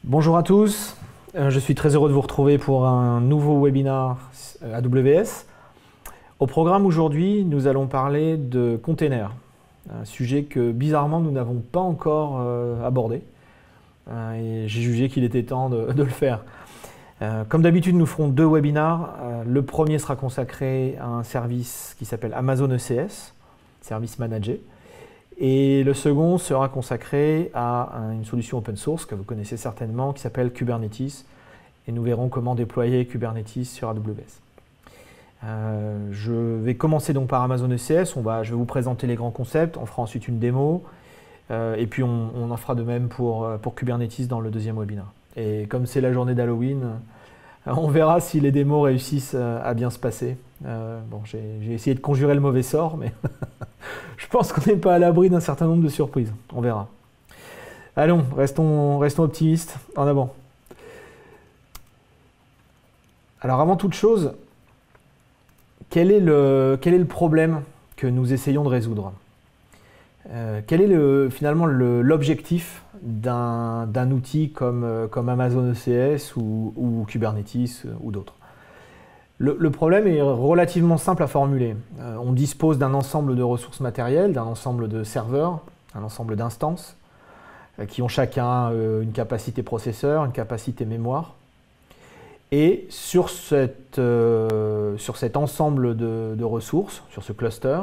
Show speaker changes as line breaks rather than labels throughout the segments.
Bonjour à tous, je suis très heureux de vous retrouver pour un nouveau webinaire AWS. Au programme aujourd'hui, nous allons parler de containers, un sujet que bizarrement nous n'avons pas encore abordé et j'ai jugé qu'il était temps de le faire. Comme d'habitude, nous ferons deux webinaires. Le premier sera consacré à un service qui s'appelle Amazon ECS, service managé. Et le second sera consacré à une solution open source que vous connaissez certainement qui s'appelle Kubernetes. Et nous verrons comment déployer Kubernetes sur AWS. Je vais commencer donc par Amazon ECS. Je vais vous présenter les grands concepts. On fera ensuite une démo. Et puis on en fera de même pour Kubernetes dans le deuxième webinaire. Et comme c'est la journée d'Halloween, on verra si les démos réussissent à bien se passer. J'ai essayé de conjurer le mauvais sort, mais je pense qu'on n'est pas à l'abri d'un certain nombre de surprises. On verra. Allons, restons optimistes. En avant. Alors avant toute chose, quel est le problème que nous essayons de résoudre? Quel est finalement l'objectif d'un outil comme Amazon ECS ou Kubernetes ou d'autres? Le problème est relativement simple à formuler. On dispose d'un ensemble de ressources matérielles, d'un ensemble de serveurs, un ensemble d'instances qui ont chacun une capacité processeur, une capacité mémoire. Et sur cet ensemble de ressources, sur ce cluster,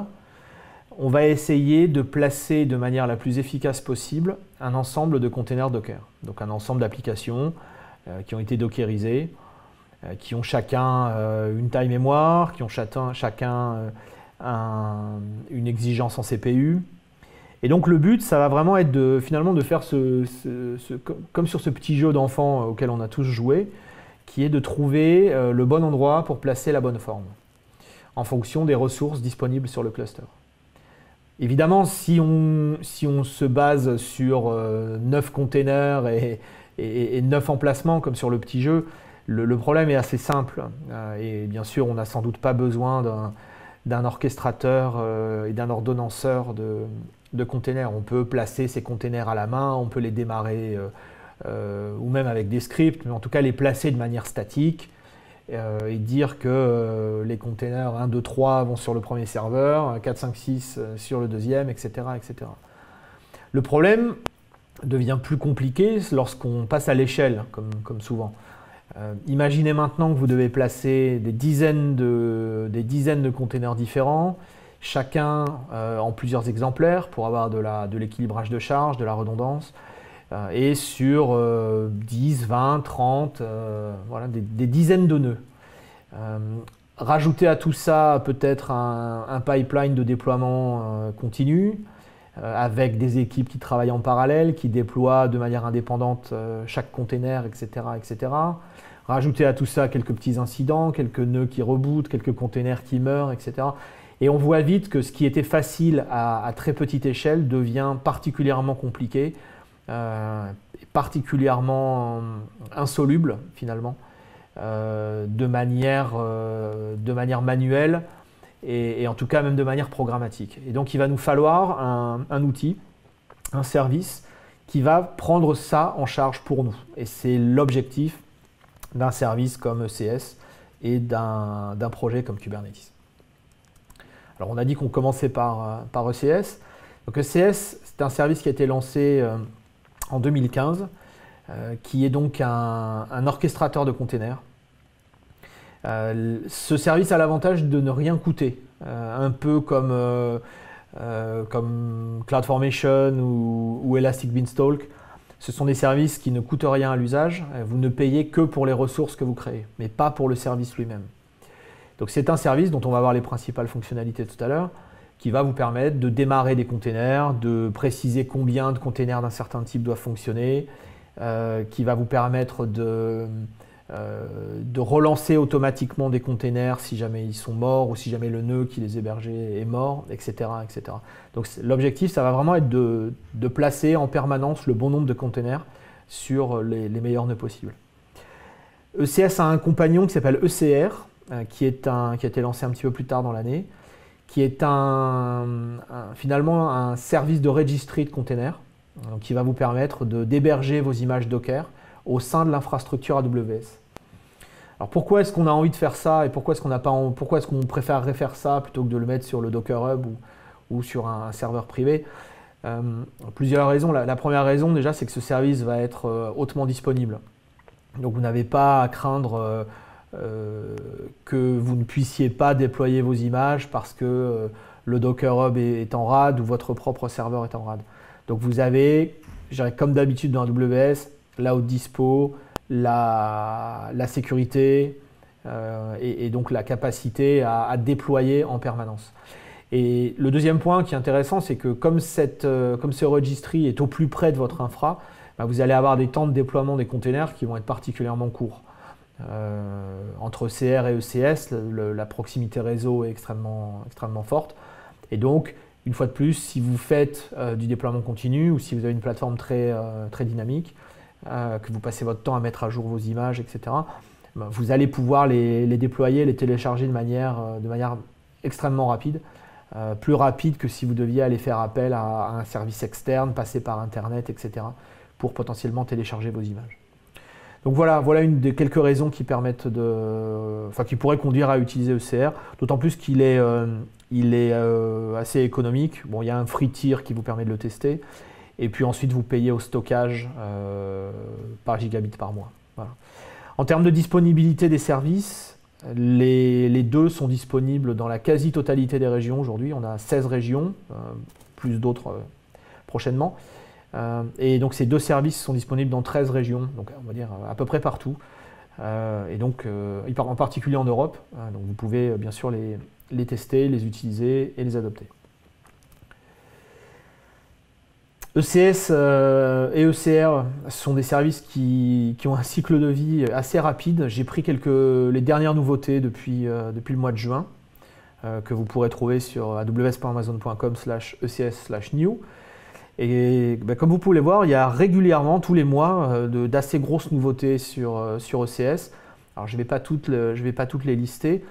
on va essayer de placer de manière la plus efficace possible un ensemble de containers Docker. Donc un ensemble d'applications qui ont été dockerisées, qui ont chacun une taille mémoire, qui ont chacun une exigence en CPU. Et donc le but, ça va vraiment être finalement de faire comme sur ce petit jeu d'enfant auquel on a tous joué, qui est de trouver le bon endroit pour placer la bonne forme, en fonction des ressources disponibles sur le cluster. Évidemment, si on se base sur 9 containers et 9 emplacements, comme sur le petit jeu, le problème est assez simple. Et bien sûr, on n'a sans doute pas besoin d'un orchestrateur et d'un ordonnanceur de containers. On peut placer ces containers à la main, on peut les démarrer ou même avec des scripts, mais en tout cas les placer de manière statique. Et dire que les containers 1, 2, 3 vont sur le premier serveur, 4, 5, 6 sur le deuxième, etc., etc. Le problème devient plus compliqué lorsqu'on passe à l'échelle, comme souvent. Imaginez maintenant que vous devez placer des dizaines de containers différents, chacun en plusieurs exemplaires pour avoir de l'équilibrage de charge, de la redondance. Et sur 10, 20, 30, voilà, des dizaines de nœuds. Rajouter à tout ça peut-être un pipeline de déploiement continu, avec des équipes qui travaillent en parallèle, qui déploient de manière indépendante chaque container, etc., etc. Rajouter à tout ça quelques petits incidents, quelques nœuds qui rebootent, quelques containers qui meurent, etc. Et on voit vite que ce qui était facile à très petite échelle devient particulièrement compliqué, particulièrement insoluble finalement, de manière manuelle et en tout cas même de manière programmatique. Et donc il va nous falloir un outil, un service qui va prendre ça en charge pour nous. Et c'est l'objectif d'un service comme ECS et d'un projet comme Kubernetes. Alors on a dit qu'on commençait par ECS. Donc ECS, c'est un service qui a été lancé en 2015, qui est donc un orchestrateur de containers. Ce service a l'avantage de ne rien coûter, un peu comme CloudFormation ou Elastic Beanstalk. Ce sont des services qui ne coûtent rien à l'usage, vous ne payez que pour les ressources que vous créez, mais pas pour le service lui-même. Donc c'est un service dont on va voir les principales fonctionnalités tout à l'heure, qui va vous permettre de démarrer des containers, de préciser combien de containers d'un certain type doivent fonctionner, qui va vous permettre de relancer automatiquement des containers si jamais ils sont morts ou si jamais le nœud qui les hébergeait est mort, etc., etc. Donc l'objectif, ça va vraiment être de placer en permanence le bon nombre de containers sur les meilleurs nœuds possibles. ECS a un compagnon qui s'appelle ECR, qui a été lancé un petit peu plus tard dans l'année, qui est finalement un service de registry de containers, qui va vous permettre d'héberger vos images Docker au sein de l'infrastructure AWS. Alors pourquoi est-ce qu'on a envie de faire ça et pourquoi est-ce qu'on préférerait faire ça plutôt que de le mettre sur le Docker Hub ou sur un serveur privé? Plusieurs raisons. La première raison déjà, c'est que ce service va être hautement disponible. Donc vous n'avez pas à craindre que vous ne puissiez pas déployer vos images parce que le Docker Hub est en RAD ou votre propre serveur est en RAD. Donc vous avez, je dirais, comme d'habitude dans AWS, la haute dispo, la sécurité et donc la capacité à déployer en permanence. Et le deuxième point qui est intéressant, c'est que comme ce registry est au plus près de votre infra, vous allez avoir des temps de déploiement des containers qui vont être particulièrement courts. Entre CR et ECS, la proximité réseau est extrêmement forte. Et donc, une fois de plus, si vous faites du déploiement continu ou si vous avez une plateforme très dynamique, que vous passez votre temps à mettre à jour vos images, etc., vous allez pouvoir les déployer, les télécharger de manière extrêmement rapide. Plus rapide que si vous deviez aller faire appel à un service externe, passer par Internet, etc., pour potentiellement télécharger vos images. Donc voilà une des quelques raisons qui permettent qui pourraient conduire à utiliser ECR, d'autant plus qu'il est, assez économique. Bon, il y a un free tier qui vous permet de le tester, et puis ensuite vous payez au stockage par gigabit par mois. Voilà. En termes de disponibilité des services, les deux sont disponibles dans la quasi-totalité des régions aujourd'hui. On a 16 régions, plus d'autres prochainement. Et donc ces deux services sont disponibles dans 13 régions, donc on va dire à peu près partout. Et donc en particulier en Europe. Donc vous pouvez bien sûr les tester, les utiliser et les adopter. ECS et ECR sont des services qui ont un cycle de vie assez rapide. J'ai pris les dernières nouveautés depuis le mois de juin, que vous pourrez trouver sur aws.amazon.com/ecs/new. Et comme vous pouvez le voir, il y a régulièrement, tous les mois, d'assez grosses nouveautés sur ECS. Alors je ne vais pas toutes les lister.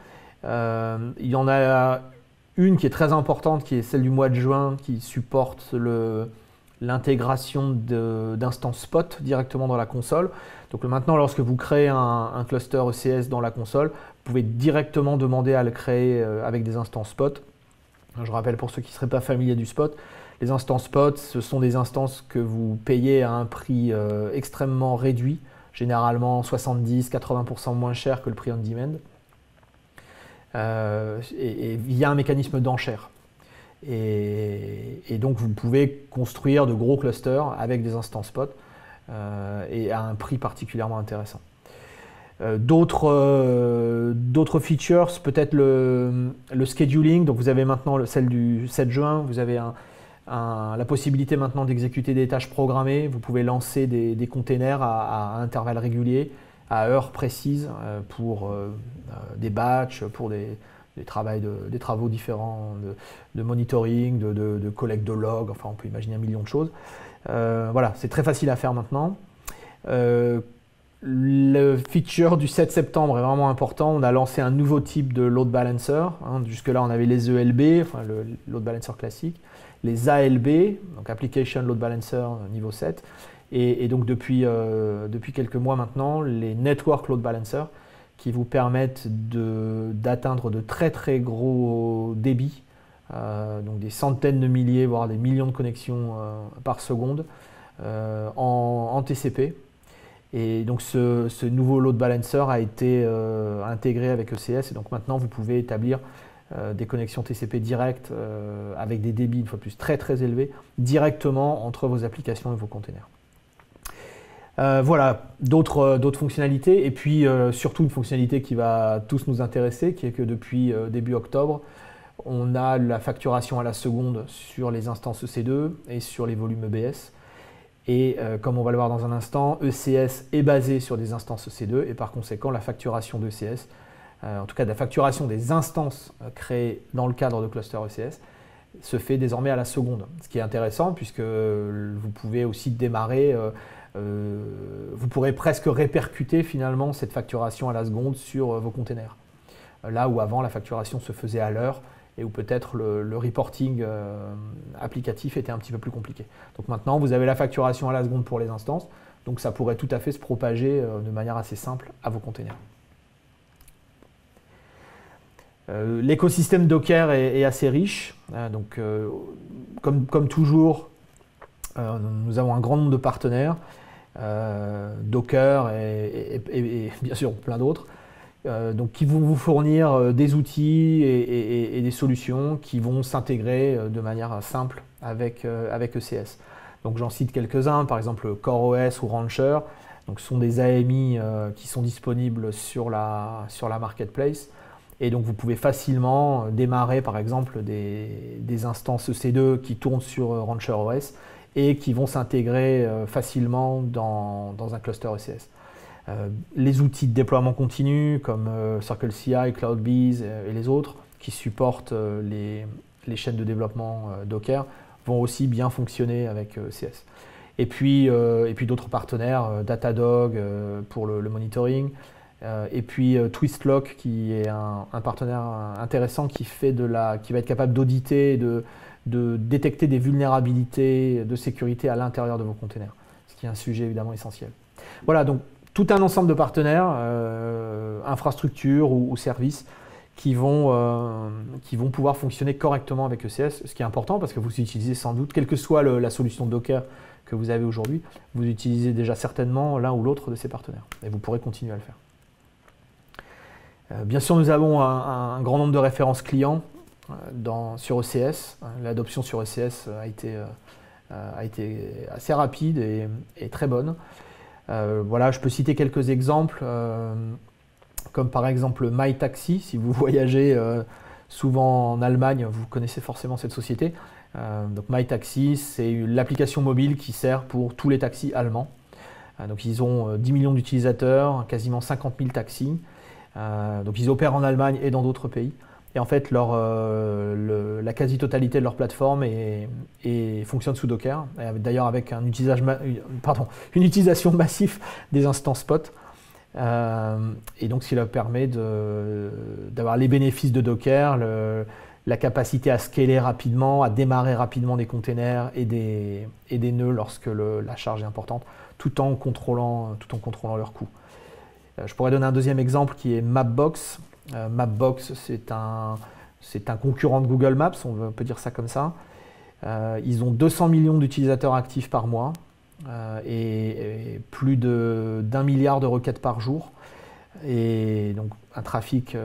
Il y en a une qui est très importante, qui est celle du mois de juin, qui supporte l'intégration d'instances Spot directement dans la console. Donc maintenant, lorsque vous créez un cluster ECS dans la console, vous pouvez directement demander à le créer avec des instances Spot. Je rappelle pour ceux qui ne seraient pas familiers du Spot, les instances Spot, ce sont des instances que vous payez à un prix extrêmement réduit, généralement 70-80% moins cher que le prix on demand, et via un mécanisme d'enchère. Et donc vous pouvez construire de gros clusters avec des instances Spot et à un prix particulièrement intéressant. D'autres features, peut-être le scheduling. Donc vous avez maintenant celle du 7 juin, vous avez la possibilité maintenant d'exécuter des tâches programmées. Vous pouvez lancer des containers à intervalles réguliers, à heures précises, pour des batchs, pour des travaux différents de monitoring, de collecte de logs, enfin on peut imaginer un million de choses. Voilà, c'est très facile à faire maintenant. Le feature du 7 septembre est vraiment important. On a lancé un nouveau type de load balancer. Jusque-là, on avait les ELB, enfin le load balancer classique, les ALB, donc Application Load Balancer niveau 7, et donc depuis quelques mois maintenant, les Network Load Balancer, qui vous permettent d'atteindre de très très gros débits, donc des centaines de milliers, voire des millions de connexions par seconde en TCP. Et donc ce nouveau load balancer a été intégré avec ECS, et donc maintenant vous pouvez établir des connexions TCP directes avec des débits une fois plus très très élevés directement entre vos applications et vos containers. Voilà, d'autres fonctionnalités, et puis surtout une fonctionnalité qui va tous nous intéresser, qui est que depuis début octobre, on a la facturation à la seconde sur les instances EC2 et sur les volumes EBS. Et comme on va le voir dans un instant, ECS est basé sur des instances EC2, et par conséquent la facturation d'ECS, en tout cas de la facturation des instances créées dans le cadre de cluster ECS, se fait désormais à la seconde. Ce qui est intéressant puisque vous pouvez aussi démarrer, vous pourrez presque répercuter finalement cette facturation à la seconde sur vos containers. Là où avant la facturation se faisait à l'heure et où peut-être le reporting applicatif était un petit peu plus compliqué. Donc maintenant vous avez la facturation à la seconde pour les instances, Donc ça pourrait tout à fait se propager de manière assez simple à vos containers. L'écosystème Docker est assez riche. Donc, comme toujours, nous avons un grand nombre de partenaires, Docker et bien sûr plein d'autres, donc qui vont vous fournir des outils et des solutions qui vont s'intégrer de manière simple avec ECS. Donc j'en cite quelques-uns, par exemple CoreOS ou Rancher. Donc, ce sont des AMI qui sont disponibles sur la marketplace. Et donc vous pouvez facilement démarrer par exemple des instances EC2 qui tournent sur RancherOS et qui vont s'intégrer facilement dans un cluster ECS. Les outils de déploiement continu comme CircleCI, CloudBees et les autres qui supportent les chaînes de développement Docker vont aussi bien fonctionner avec ECS. Et puis d'autres partenaires, Datadog pour le monitoring, et puis Twistlock qui est un partenaire intéressant qui va être capable d'auditer, de détecter des vulnérabilités de sécurité à l'intérieur de vos containers, ce qui est un sujet évidemment essentiel. Voilà, donc tout un ensemble de partenaires, infrastructures ou services qui vont pouvoir fonctionner correctement avec ECS, ce qui est important parce que vous utilisez sans doute, quelle que soit la solution Docker que vous avez aujourd'hui, vous utilisez déjà certainement l'un ou l'autre de ces partenaires et vous pourrez continuer à le faire. Bien sûr, nous avons un grand nombre de références clients sur ECS. L'adoption sur ECS a été assez rapide et très bonne. Voilà, je peux citer quelques exemples, comme par exemple MyTaxi. Si vous voyagez souvent en Allemagne, vous connaissez forcément cette société. Donc MyTaxi, c'est l'application mobile qui sert pour tous les taxis allemands. Donc ils ont 10 millions d'utilisateurs, quasiment 50 000 taxis. Donc ils opèrent en Allemagne et dans d'autres pays. Et en fait, la quasi-totalité de leur plateforme fonctionne sous Docker, d'ailleurs avec une utilisation massive des instances Spot. Et donc, ce qui leur permet d'avoir les bénéfices de Docker, la capacité à scaler rapidement, à démarrer rapidement des containers et des nœuds lorsque la charge est importante, tout en contrôlant leurs coûts. Je pourrais donner un deuxième exemple qui est Mapbox. Mapbox, c'est un concurrent de Google Maps, on peut dire ça comme ça. Ils ont 200 millions d'utilisateurs actifs par mois et plus d'1 milliard de requêtes par jour. Et donc un trafic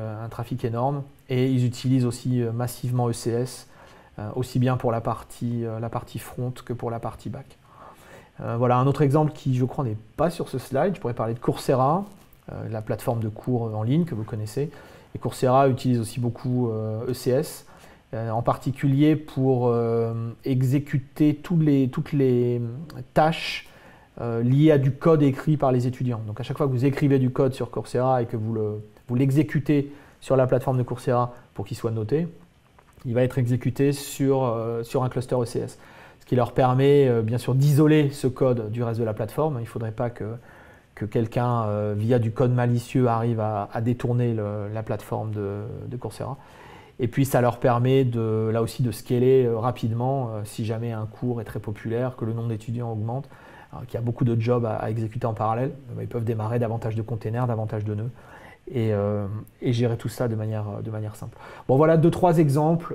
énorme. Et ils utilisent aussi massivement ECS, aussi bien pour la partie front que pour la partie back. Voilà un autre exemple qui, je crois, n'est pas sur ce slide. Je pourrais parler de Coursera, la plateforme de cours en ligne que vous connaissez. Et Coursera utilise aussi beaucoup ECS, en particulier pour exécuter toutes les tâches liées à du code écrit par les étudiants. Donc à chaque fois que vous écrivez du code sur Coursera et que vous l'exécutez sur la plateforme de Coursera pour qu'il soit noté, il va être exécuté sur un cluster ECS. Ce qui leur permet bien sûr d'isoler ce code du reste de la plateforme. Il ne faudrait pas que quelqu'un, via du code malicieux, arrive à détourner la plateforme de Coursera. Et puis ça leur permet là aussi de scaler rapidement si jamais un cours est très populaire, que le nombre d'étudiants augmente, qu'il y a beaucoup de jobs à exécuter en parallèle. Ils peuvent démarrer davantage de containers, davantage de nœuds et gérer tout ça de manière simple. Bon, voilà 2-3 exemples.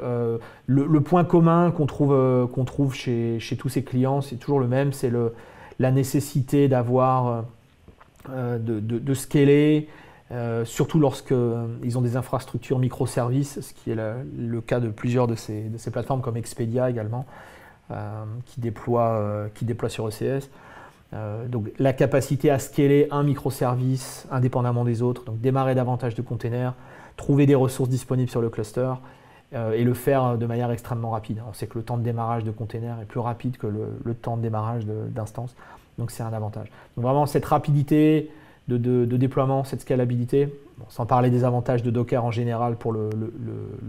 Le point commun qu'on trouve chez tous ces clients, c'est toujours le même, c'est la nécessité d'avoir de scaler, surtout lorsqu'ils ont des infrastructures microservices, ce qui est le cas de plusieurs de ces plateformes comme Expedia également, qui déploient sur ECS. Donc la capacité à scaler un microservice indépendamment des autres, donc démarrer davantage de containers, trouver des ressources disponibles sur le cluster et le faire de manière extrêmement rapide. On sait que le temps de démarrage de containers est plus rapide que le temps de démarrage d'instances. Donc c'est un avantage. Donc vraiment cette rapidité de déploiement, cette scalabilité, sans parler des avantages de Docker en général pour le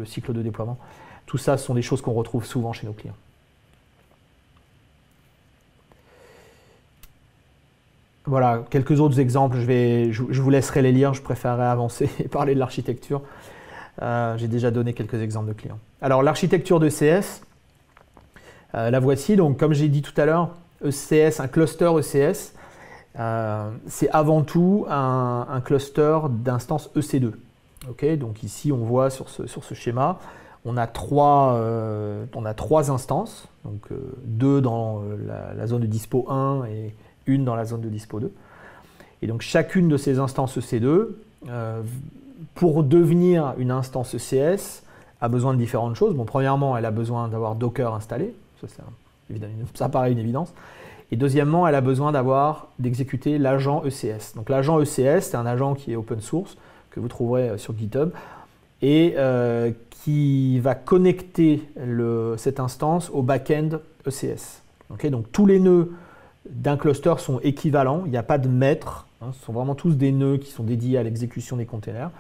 cycle de déploiement, tout ça ce sont des choses qu'on retrouve souvent chez nos clients. Voilà, quelques autres exemples, je vous laisserai les lire, je préférerais avancer et parler de l'architecture. J'ai déjà donné quelques exemples de clients. Alors l'architecture de ECS, la voici. Donc comme j'ai dit tout à l'heure, ECS, un cluster ECS, c'est avant tout un cluster d'instances EC2. Okay, donc ici, on voit sur ce schéma, on a trois instances, donc 2 dans la zone de dispo 1 et 1 dans la zone de dispo 2. Et donc chacune de ces instances EC2, pour devenir une instance ECS, a besoin de différentes choses. Bon, premièrement, elle a besoin d'avoir Docker installé, ça paraît une évidence. Et deuxièmement, elle a besoin d'exécuter l'agent ECS. Donc l'agent ECS, c'est un agent qui est open source, que vous trouverez sur GitHub, et qui va connecter cette instance au back-end ECS. Okay, donc tous les nœuds d'un cluster sont équivalents, il n'y a pas de maître, hein, ce sont vraiment tous des nœuds qui sont dédiés à l'exécution des containers,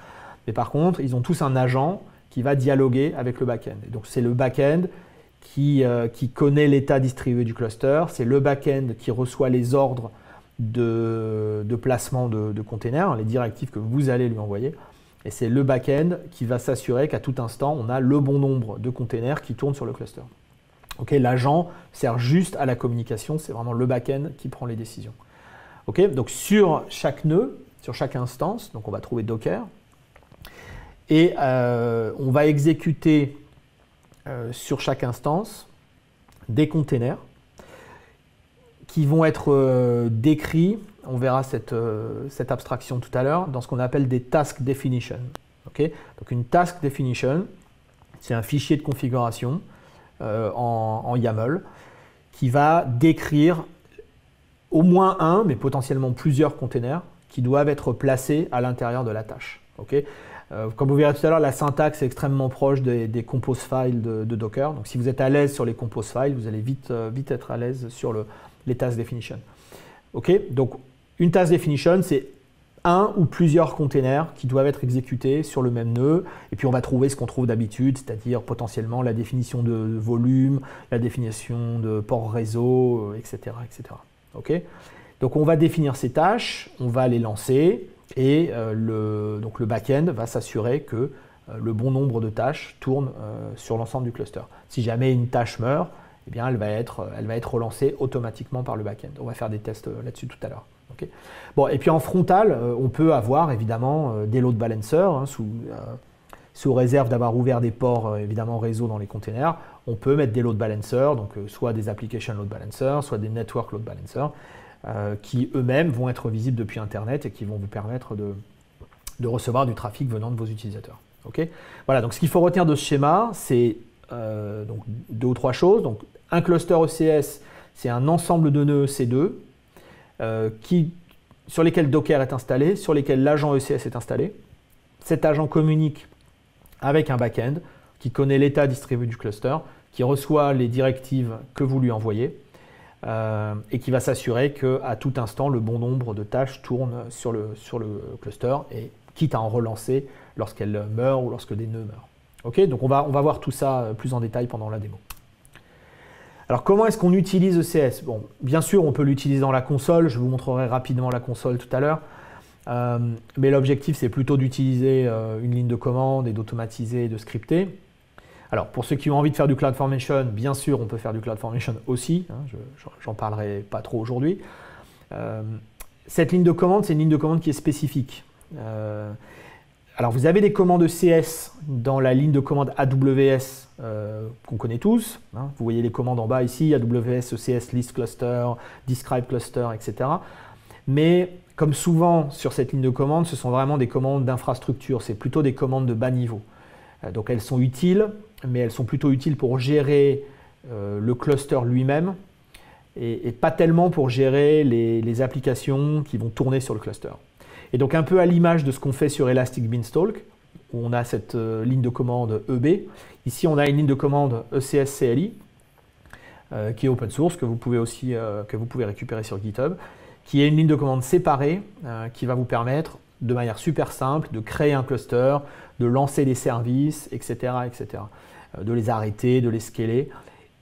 mais par contre, ils ont tous un agent qui va dialoguer avec le back-end. Et donc c'est le back-end qui connaît l'état distribué du cluster, c'est le back-end qui reçoit les ordres de placement de containers, les directives que vous allez lui envoyer, et c'est le back-end qui va s'assurer qu'à tout instant, on a le bon nombre de containers qui tournent sur le cluster. Okay, l'agent sert juste à la communication, c'est vraiment le back-end qui prend les décisions. Okay, donc sur chaque nœud, sur chaque instance, donc on va trouver Docker, et on va exécuter sur chaque instance des containers qui vont être décrits, on verra cette abstraction tout à l'heure, dans ce qu'on appelle des task definition. Okay, donc une task definition, c'est un fichier de configuration en YAML qui va décrire au moins un, mais potentiellement plusieurs containers qui doivent être placés à l'intérieur de la tâche. Okay, comme vous verrez tout à l'heure, la syntaxe est extrêmement proche des compose files de Docker. Donc si vous êtes à l'aise sur les compose files, vous allez vite être à l'aise sur les task definition. Okay, donc une task definition, c'est un ou plusieurs containers qui doivent être exécutés sur le même nœud, et puis on va trouver ce qu'on trouve d'habitude, c'est-à-dire potentiellement la définition de volume, la définition de port réseau, etc. etc. Okay, donc on va définir ces tâches, on va les lancer, et donc le back-end va s'assurer que le bon nombre de tâches tournent sur l'ensemble du cluster. Si jamais une tâche meurt, eh bien elle va être relancée automatiquement par le back-end. On va faire des tests là-dessus tout à l'heure. Okay. Bon, et puis en frontal, on peut avoir évidemment des load balancers, hein, sous réserve d'avoir ouvert des ports évidemment réseau dans les containers. On peut mettre des load balancers, donc soit des application load balancers, soit des network load balancers, qui eux-mêmes vont être visibles depuis Internet et qui vont vous permettre de recevoir du trafic venant de vos utilisateurs. Okay, voilà, donc ce qu'il faut retenir de ce schéma, c'est donc 2 ou 3 choses. Donc, un cluster ECS, c'est un ensemble de nœuds EC2 sur lesquels Docker est installé, sur lesquels l'agent ECS est installé. Cet agent communique avec un back-end qui connaît l'état distribué du cluster, qui reçoit les directives que vous lui envoyez et qui va s'assurer qu'à tout instant, le bon nombre de tâches tournent sur le cluster, et quitte à en relancer lorsqu'elle meurt ou lorsque des nœuds meurent. Okay, donc on va voir tout ça plus en détail pendant la démo. Alors comment est-ce qu'on utilise ECS? Bon, bien sûr, on peut l'utiliser dans la console, je vous montrerai rapidement la console tout à l'heure, mais l'objectif c'est plutôt d'utiliser une ligne de commande et d'automatiser et de scripter. Alors pour ceux qui ont envie de faire du CloudFormation, bien sûr on peut faire du CloudFormation aussi, hein, j'en parlerai pas trop aujourd'hui. Cette ligne de commande, c'est une ligne de commande qui est spécifique. Alors vous avez des commandes ECS dans la ligne de commande AWS qu'on connaît tous. Hein. Vous voyez les commandes en bas ici, AWS, ECS, list cluster, describe cluster, etc. Mais comme souvent sur cette ligne de commande, ce sont vraiment des commandes d'infrastructure, c'est plutôt des commandes de bas niveau. Donc elles sont utiles, mais elles sont plutôt utiles pour gérer le cluster lui-même et pas tellement pour gérer les applications qui vont tourner sur le cluster. Et donc un peu à l'image de ce qu'on fait sur Elastic Beanstalk, où on a cette ligne de commande EB, ici on a une ligne de commande ECS CLI, qui est open source, que vous pouvez récupérer sur GitHub, qui est une ligne de commande séparée, qui va vous permettre de manière super simple de créer un cluster, de lancer des services, etc., etc., de les arrêter, de les scaler.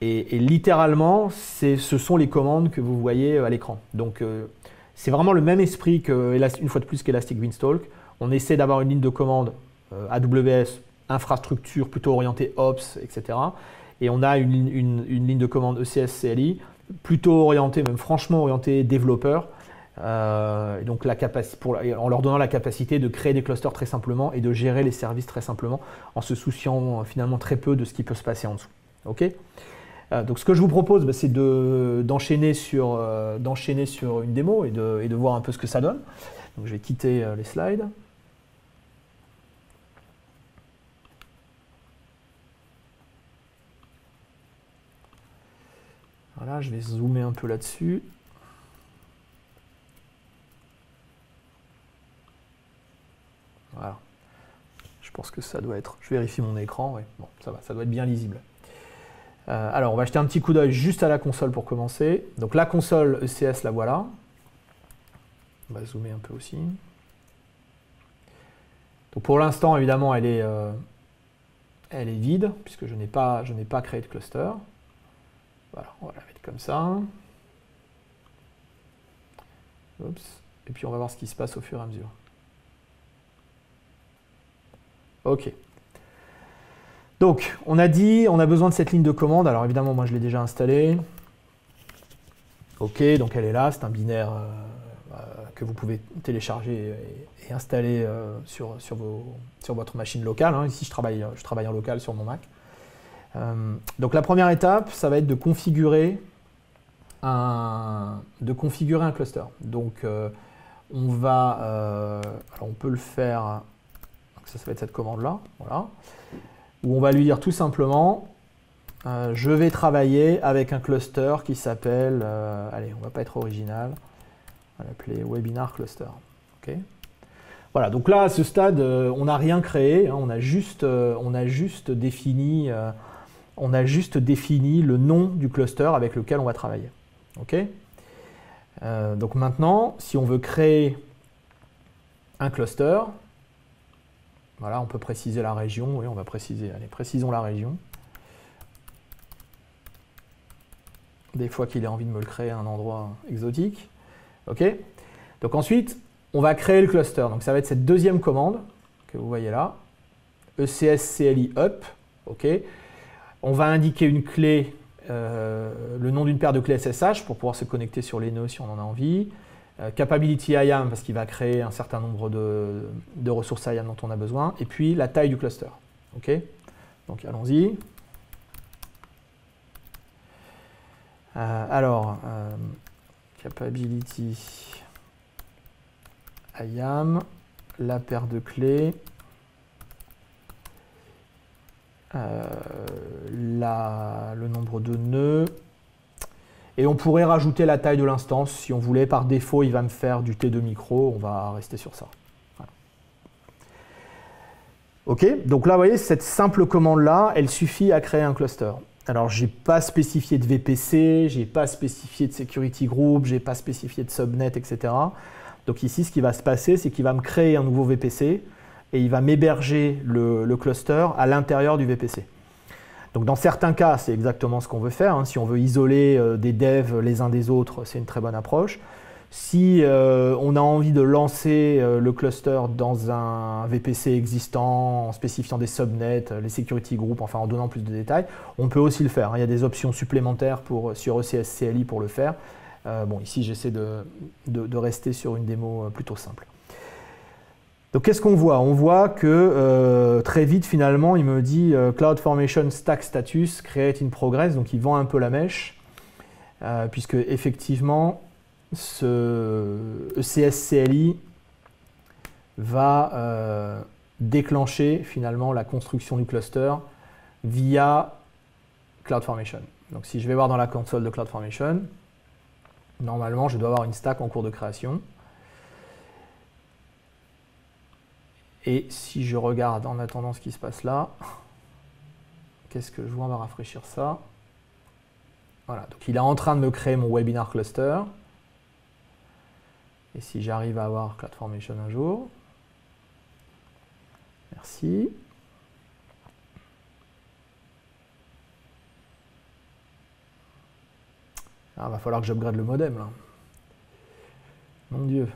Et littéralement, ce sont les commandes que vous voyez à l'écran. Donc c'est vraiment le même esprit une fois de plus qu'Elastic Beanstalk. On essaie d'avoir une ligne de commande AWS, infrastructure plutôt orientée Ops, etc. Et on a une ligne de commande ECS CLI plutôt orientée, même franchement orientée développeur, Et donc en leur donnant la capacité de créer des clusters très simplement et de gérer les services très simplement, en se souciant finalement très peu de ce qui peut se passer en dessous. Ok. Donc ce que je vous propose, c'est d'enchaîner sur une démo et de voir un peu ce que ça donne. Donc je vais quitter les slides. Voilà, je vais zoomer un peu là-dessus. Voilà. Je pense que ça doit être... Je vérifie mon écran, ouais. Bon, ça va, ça doit être bien lisible. Alors, on va jeter un petit coup d'œil juste à la console pour commencer. Donc la console ECS, la voilà. On va zoomer un peu aussi. Donc pour l'instant, évidemment, elle est vide, puisque je n'ai pas créé de cluster. Voilà, on va la mettre comme ça. Oups. Et puis on va voir ce qui se passe au fur et à mesure. Ok. Donc, on a dit, on a besoin de cette ligne de commande. Alors évidemment, moi je l'ai déjà installée. Ok, donc elle est là, c'est un binaire que vous pouvez télécharger et installer sur votre machine locale. Hein. Ici, je travaille en local sur mon Mac. Donc la première étape, ça va être de configurer un cluster. Donc on peut le faire, ça va être cette commande-là, voilà, où on va lui dire tout simplement, je vais travailler avec un cluster qui s'appelle, allez, on va pas être original, on va l'appeler Webinar Cluster. Okay. Voilà, donc là, à ce stade, on n'a rien créé, hein, on a juste défini le nom du cluster avec lequel on va travailler. Okay. Donc maintenant, si on veut créer un cluster, voilà, on peut préciser la région, oui, on va préciser, allez, précisons la région. Des fois qu'il ait envie de me le créer à un endroit exotique. Ok. Donc ensuite, on va créer le cluster. Donc ça va être cette deuxième commande que vous voyez là, ECS-CLI up. Ok. On va indiquer une clé, le nom d'une paire de clés SSH pour pouvoir se connecter sur les nœuds si on en a envie. Capability IAM parce qu'il va créer un certain nombre de ressources IAM dont on a besoin. Et puis la taille du cluster. Ok. Donc allons-y. Capability IAM, la paire de clés, le nombre de nœuds, et on pourrait rajouter la taille de l'instance si on voulait. Par défaut, il va me faire du T2 micro, on va rester sur ça. Voilà. Ok, donc là, vous voyez, cette simple commande-là, elle suffit à créer un cluster. Alors, je n'ai pas spécifié de VPC, je n'ai pas spécifié de security group, je n'ai pas spécifié de subnet, etc. Donc ici, ce qui va se passer, c'est qu'il va me créer un nouveau VPC et il va m'héberger le cluster à l'intérieur du VPC. Donc dans certains cas, c'est exactement ce qu'on veut faire. Hein. Si on veut isoler des devs les uns des autres, c'est une très bonne approche. Si on a envie de lancer le cluster dans un VPC existant, en spécifiant des subnets, les security groups, enfin en donnant plus de détails, on peut aussi le faire. Hein. Il y a des options supplémentaires sur ECS-CLI pour le faire. Bon, ici, j'essaie de rester sur une démo plutôt simple. Donc, qu'est-ce qu'on voit? On voit que très vite, finalement, il me dit CloudFormation Stack Status, Create in Progress. Donc, il vend un peu la mèche, puisque effectivement, ce ECS-CLI va déclencher finalement la construction du cluster via CloudFormation. Donc, si je vais voir dans la console de CloudFormation, normalement, je dois avoir une stack en cours de création. Et si je regarde en attendant ce qui se passe là, qu'est-ce que je vois? On va rafraîchir ça. Voilà, donc il est en train de me créer mon webinar cluster. Et si j'arrive à avoir CloudFormation un jour, merci. Ah, va falloir que j'upgrade le modem là. Mon Dieu.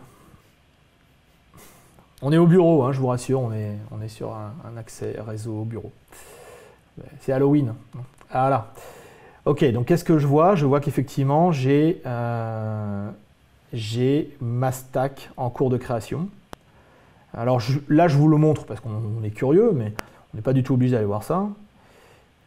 On est au bureau, hein, je vous rassure, on est sur un accès réseau au bureau. C'est Halloween. Ah là. Ok, donc qu'est-ce que je vois? Je vois qu'effectivement j'ai j'ai ma stack en cours de création. Alors là, je vous le montre parce qu'on est curieux, mais on n'est pas du tout obligé d'aller voir ça.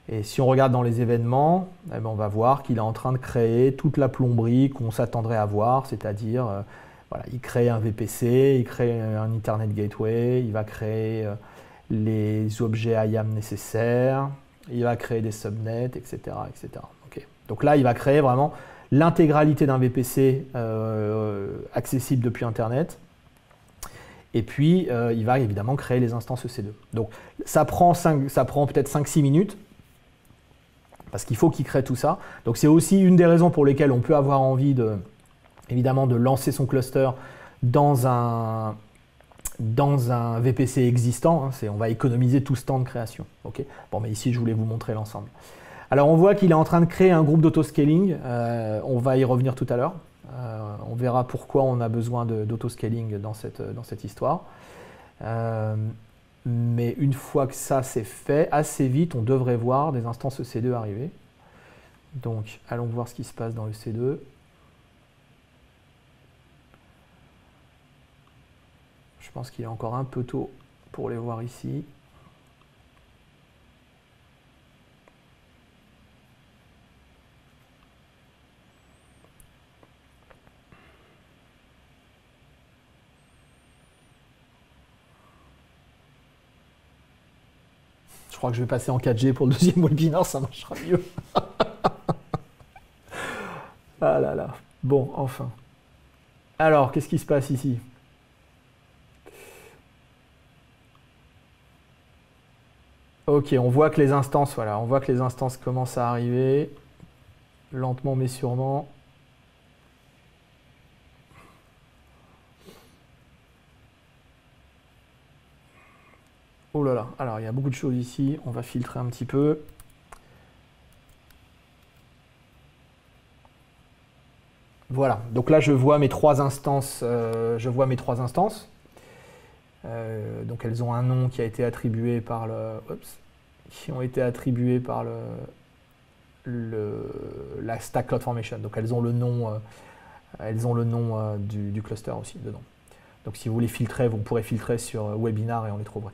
Et si on regarde dans les événements, eh ben, on va voir qu'il est en train de créer toute la plomberie qu'on s'attendrait à voir, c'est-à-dire, voilà, il crée un VPC, il crée un Ethernet Gateway, il va créer les objets IAM nécessaires, il va créer des subnets, etc. etc. Okay. Donc là, il va créer vraiment l'intégralité d'un VPC accessible depuis Internet. Et puis, il va évidemment créer les instances EC2. Donc, ça prend peut-être 5-6 minutes, parce qu'il faut qu'il crée tout ça. Donc, c'est aussi une des raisons pour lesquelles on peut avoir envie, évidemment, de lancer son cluster dans un VPC existant. Hein, on va économiser tout ce temps de création. Okay, bon, mais ici, je voulais vous montrer l'ensemble. Alors, on voit qu'il est en train de créer un groupe d'autoscaling. On va y revenir tout à l'heure. On verra pourquoi on a besoin d'autoscaling dans cette histoire. Mais une fois que ça c'est fait, assez vite, on devrait voir des instances EC2 arriver. Donc, allons voir ce qui se passe dans EC2. Je pense qu'il est encore un peu tôt pour les voir ici. Je crois que je vais passer en 4G pour le deuxième webinaire, ça marchera mieux. Ah là là. Bon, enfin. Alors, qu'est-ce qui se passe ici? Ok, on voit que les instances, voilà, on voit que les instances commencent à arriver, lentement mais sûrement. Oh là là, alors il y a beaucoup de choses ici, on va filtrer un petit peu. Voilà, donc là je vois mes trois instances. Donc elles ont un nom qui a été attribué par la Stack CloudFormation. Donc elles ont le nom, du cluster aussi dedans. Donc si vous voulez filtrer, vous pourrez filtrer sur Webinar et on les trouverait.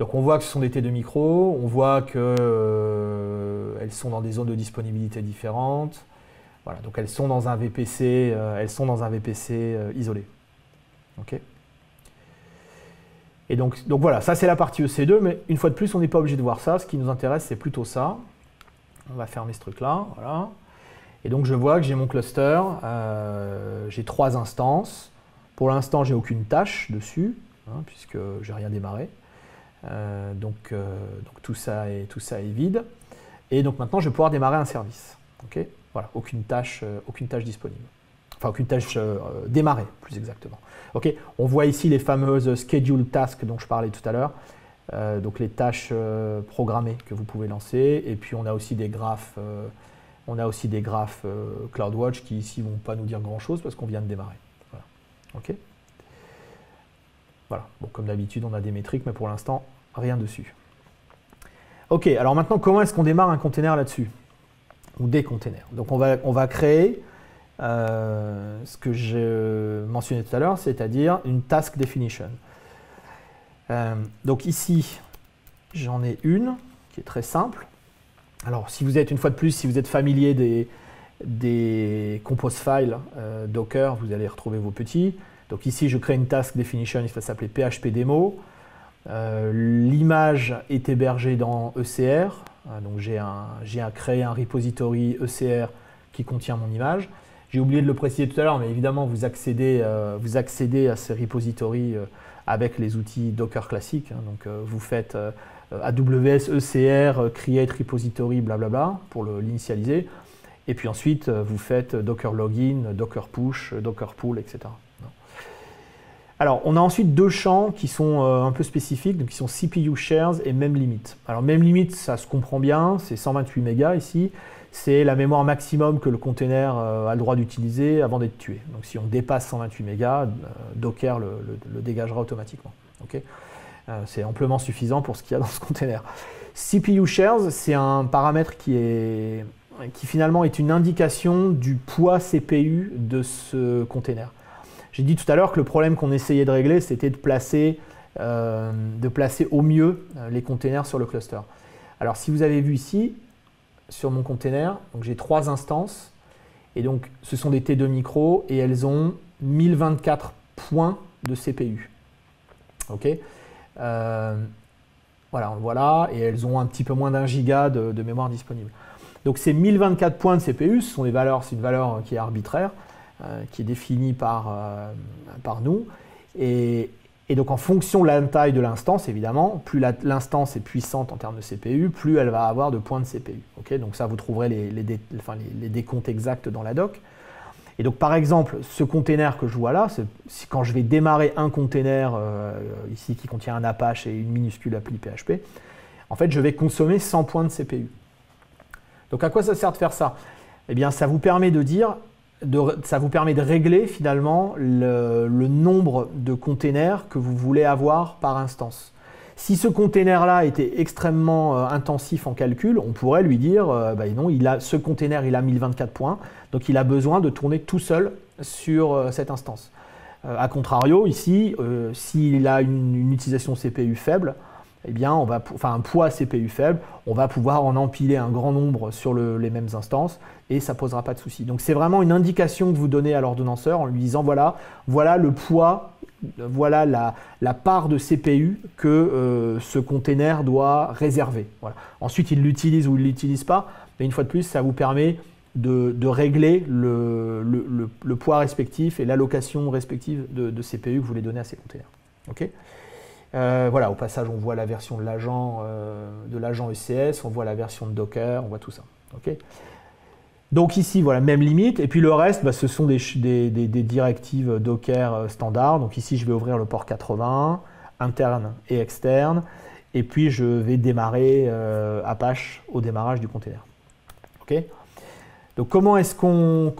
Donc on voit que ce sont des T2 micro, on voit qu'elles sont dans des zones de disponibilité différentes. Voilà, donc elles sont dans un VPC, isolé. Ok. Et donc voilà, ça c'est la partie EC2, mais une fois de plus, on n'est pas obligé de voir ça. Ce qui nous intéresse, c'est plutôt ça. On va fermer ce truc-là, voilà. Et donc je vois que j'ai mon cluster, j'ai 3 instances. Pour l'instant, j'ai aucune tâche dessus, hein, puisque j'ai rien démarré. Donc tout ça est vide. Et donc maintenant, je vais pouvoir démarrer un service. Okay, voilà, aucune tâche disponible. Enfin, aucune tâche démarrée, plus exactement. Okay, on voit ici les fameuses schedule tasks dont je parlais tout à l'heure. Donc les tâches programmées que vous pouvez lancer. Et puis on a aussi des graphes, CloudWatch qui ici ne vont pas nous dire grand-chose parce qu'on vient de démarrer. Voilà. Okay. Voilà. Bon, comme d'habitude, on a des métriques, mais pour l'instant, rien dessus. Ok, alors maintenant, comment est-ce qu'on démarre un container là-dessus? Ou des containers. Donc on va créer ce que j'ai mentionné tout à l'heure, c'est-à-dire une task definition. Donc ici, j'en ai une qui est très simple. Alors si vous êtes, une fois de plus, si vous êtes familier des compose files Docker, vous allez retrouver vos petits. Donc ici, je crée une task definition, il va s'appeler PHP demo. L'image est hébergée dans ECR. Donc j'ai créé un repository ECR qui contient mon image. J'ai oublié de le préciser tout à l'heure, mais évidemment, vous accédez à ce repository avec les outils Docker classiques. Hein. Donc vous faites AWS ECR create repository blablabla pour l'initialiser. Et puis ensuite, vous faites Docker login, Docker push, Docker pull, etc. Alors, on a ensuite 2 champs qui sont un peu spécifiques, donc qui sont CPU shares et memlimit. Alors, memlimit, ça se comprend bien, c'est 128 mégas ici. C'est la mémoire maximum que le container a le droit d'utiliser avant d'être tué. Donc, si on dépasse 128 mégas, Docker le dégagera automatiquement. Okay, c'est amplement suffisant pour ce qu'il y a dans ce container. CPU shares, c'est un paramètre qui finalement est une indication du poids CPU de ce container. J'ai dit tout à l'heure que le problème qu'on essayait de régler, c'était de placer au mieux les containers sur le cluster. Alors si vous avez vu ici, sur mon container, j'ai 3 instances, et donc ce sont des T2 micro, et elles ont 1024 points de CPU. Ok, voilà, et elles ont un petit peu moins d'1 giga de mémoire disponible. Donc ces 1024 points de CPU, ce sont des valeurs, c'est une valeur qui est arbitraire, qui est définie par nous. Et donc en fonction de la taille de l'instance, évidemment, plus l'instance est puissante en termes de CPU, plus elle va avoir de points de CPU. Okay, donc ça, vous trouverez les décomptes exacts dans la doc. Et donc par exemple, ce container que je vois là, quand je vais démarrer un container ici qui contient un Apache et une minuscule appli PHP, en fait je vais consommer 100 points de CPU. Donc à quoi ça sert de faire ça? Eh bien ça vous permet de régler finalement le nombre de containers que vous voulez avoir par instance. Si ce container-là était extrêmement intensif en calcul, on pourrait lui dire non, ce container il a 1024 points, donc il a besoin de tourner tout seul sur cette instance. A contrario, ici, s'il a une utilisation CPU faible, eh bien, un poids CPU faible, on va pouvoir en empiler un grand nombre sur les mêmes instances et ça ne posera pas de souci. Donc c'est vraiment une indication que vous donnez à l'ordonnanceur en lui disant voilà le poids, voilà la part de CPU que ce container doit réserver. Voilà. Ensuite, il l'utilise ou il ne l'utilise pas, mais une fois de plus, ça vous permet de régler le poids respectif et l'allocation respective de CPU que vous voulez donner à ces containers. Okay, voilà, au passage, on voit la version de l'agent ECS, on voit la version de Docker, on voit tout ça. Okay, donc ici, voilà, même limite. Et puis le reste, ce sont des directives Docker standard. Donc ici, je vais ouvrir le port 80, interne et externe. Et puis, je vais démarrer Apache au démarrage du container. Okay, donc comment est-ce qu'on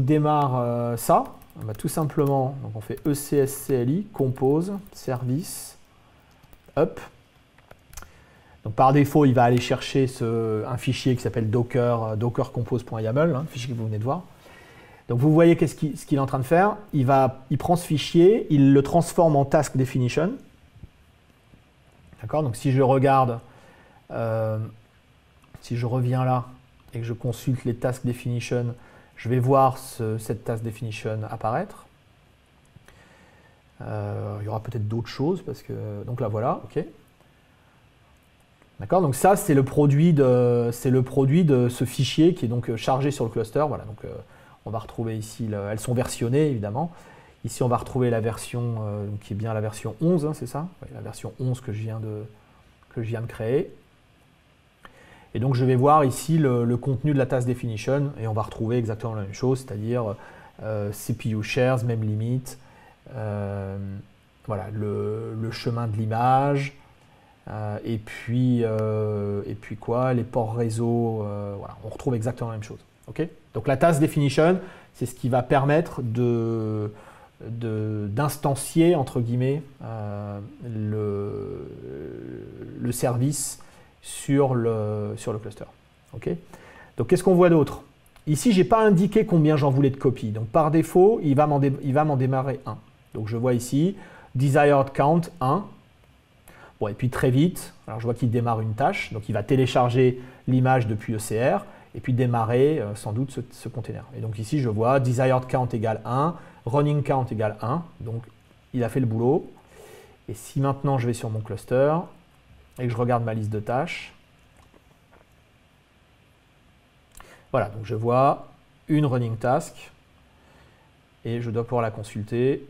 démarre ça? Tout simplement, donc on fait ECSCLI, compose, service, up. Donc par défaut, il va aller chercher un fichier qui s'appelle dockercompose.yaml, un fichier que vous venez de voir. Donc vous voyez ce qu'il est en train de faire. Il prend ce fichier, il le transforme en task definition. D'accord? Donc si je regarde, si je reviens là et que je consulte les task definition, je vais voir cette task definition apparaître. Il y aura peut-être d'autres choses parce que donc là voilà, ok. D'accord, donc ça c'est le produit de ce fichier qui est donc chargé sur le cluster. Voilà, donc on va retrouver ici, elles sont versionnées évidemment. Ici on va retrouver la version qui est bien la version 11, hein, c'est ça, ouais, la version 11 que je viens de créer. Et donc je vais voir ici le contenu de la task definition et on va retrouver exactement la même chose, c'est-à-dire CPU shares, même limite, voilà, le chemin de l'image, et puis quoi, les ports réseau, voilà, on retrouve exactement la même chose. Okay, donc la task definition, c'est ce qui va permettre d'instancier entre guillemets le service sur le cluster. Okay, donc qu'est-ce qu'on voit d'autre? Ici, je n'ai pas indiqué combien j'en voulais de copies. Donc par défaut, il va m'en démarrer 1. Donc je vois ici, desired count 1. Bon, et puis très vite, alors je vois qu'il démarre une tâche. Donc il va télécharger l'image depuis ECR et puis démarrer sans doute ce container. Et donc ici, je vois desired count égale 1, running count égale 1. Donc il a fait le boulot. Et si maintenant je vais sur mon cluster et que je regarde ma liste de tâches, voilà, donc je vois une running task et je dois pouvoir la consulter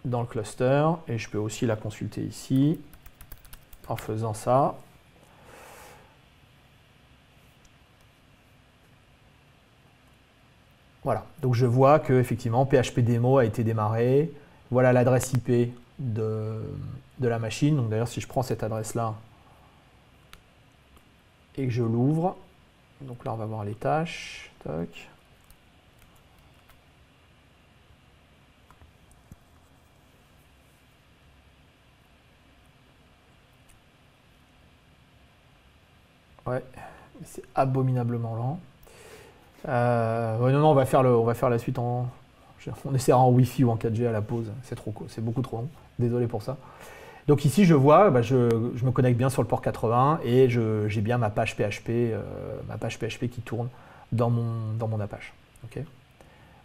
dans le cluster et je peux aussi la consulter ici en faisant ça. Voilà, donc je vois que effectivement PHP démo a été démarré. Voilà l'adresse IP de la machine. Donc d'ailleurs, si je prends cette adresse-là et que je l'ouvre, donc là on va voir les tâches. Tac. Ouais, c'est abominablement lent. Ouais, non, on va faire la suite en On essaiera en Wi-Fi ou en 4G à la pause, c'est beaucoup trop long, désolé pour ça. Donc ici je vois, je me connecte bien sur le port 80 et j'ai bien ma page PHP qui tourne dans mon Apache. Okay,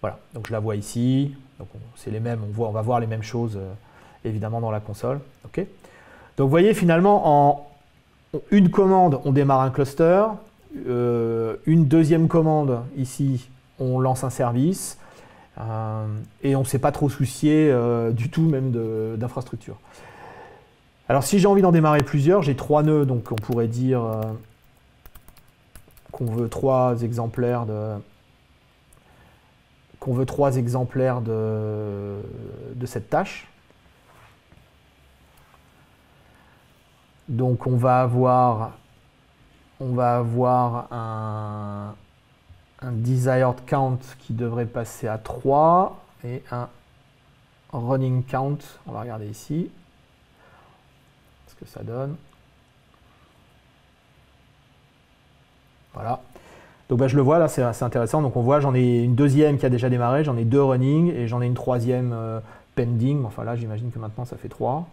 voilà, donc je la vois ici, c'est les mêmes, on va voir les mêmes choses évidemment dans la console. Okay, donc vous voyez finalement en une commande on démarre un cluster, une deuxième commande ici on lance un service et on ne s'est pas trop soucié du tout même d'infrastructure. Alors si j'ai envie d'en démarrer plusieurs, j'ai 3 nœuds, donc on pourrait dire qu'on veut 3 exemplaires de cette tâche. Donc on va avoir un desired count qui devrait passer à 3 et un running count, on va regarder ici ce que ça donne. Voilà. Donc je le vois là, c'est intéressant. Donc on voit, j'en ai une deuxième qui a déjà démarré, j'en ai 2 running et j'en ai une troisième pending. Enfin là, j'imagine que maintenant ça fait 3.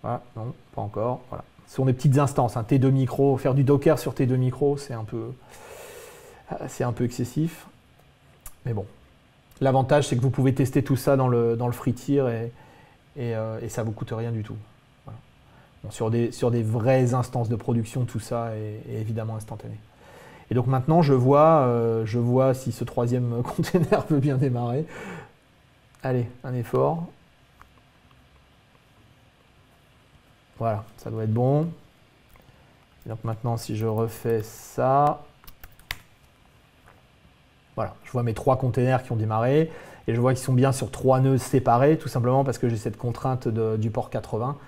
Voilà, non, pas encore. Voilà. Ce sont des petites instances. Hein. T2 micro, faire du Docker sur T2 micro, c'est un peu excessif. Mais bon, l'avantage c'est que vous pouvez tester tout ça dans le free tier et ça ne vous coûte rien du tout. Voilà. Bon, sur des vraies instances de production, tout ça est évidemment instantané. Et donc maintenant, je vois si ce troisième container peut bien démarrer. Allez, un effort. Voilà, ça doit être bon. Et donc maintenant, si je refais ça, voilà, je vois mes 3 containers qui ont démarré et je vois qu'ils sont bien sur 3 nœuds séparés, tout simplement parce que j'ai cette contrainte du port 80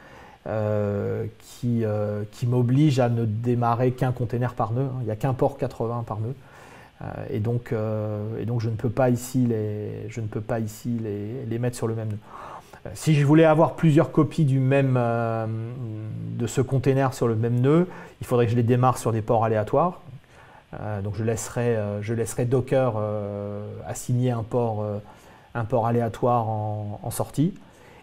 qui m'oblige à ne démarrer qu'un container par nœud. Il n'y a qu'un port 80 par nœud. Et donc je ne peux pas ici les mettre sur le même nœud. Si je voulais avoir plusieurs copies de ce container sur le même nœud, il faudrait que je les démarre sur des ports aléatoires. Donc je laisserai Docker assigner un port aléatoire en sortie.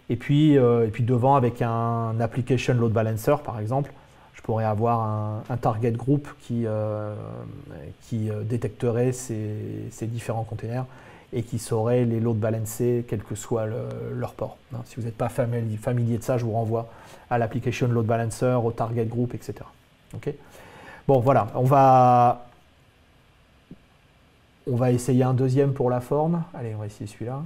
Et puis devant, avec un application load balancer par exemple, je pourrais avoir un target group qui détecterait ces différents containers et qui saurait les load balancer quel que soit leur port. Si vous n'êtes pas familier de ça, je vous renvoie à l'application load balancer, au target group, etc. Okay, bon, voilà, on va essayer un deuxième pour la forme. Allez, on va essayer celui-là.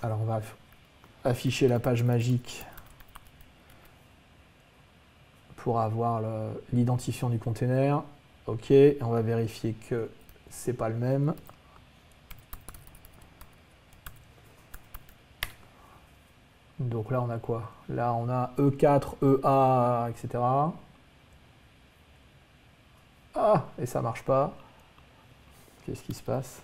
Alors, on va afficher la page magique pour avoir l'identifiant du container. OK, on va vérifier que c'est pas le même. Donc là, on a quoi? Là, on a E4, EA, etc. Ah, et ça marche pas. Qu'est-ce qui se passe?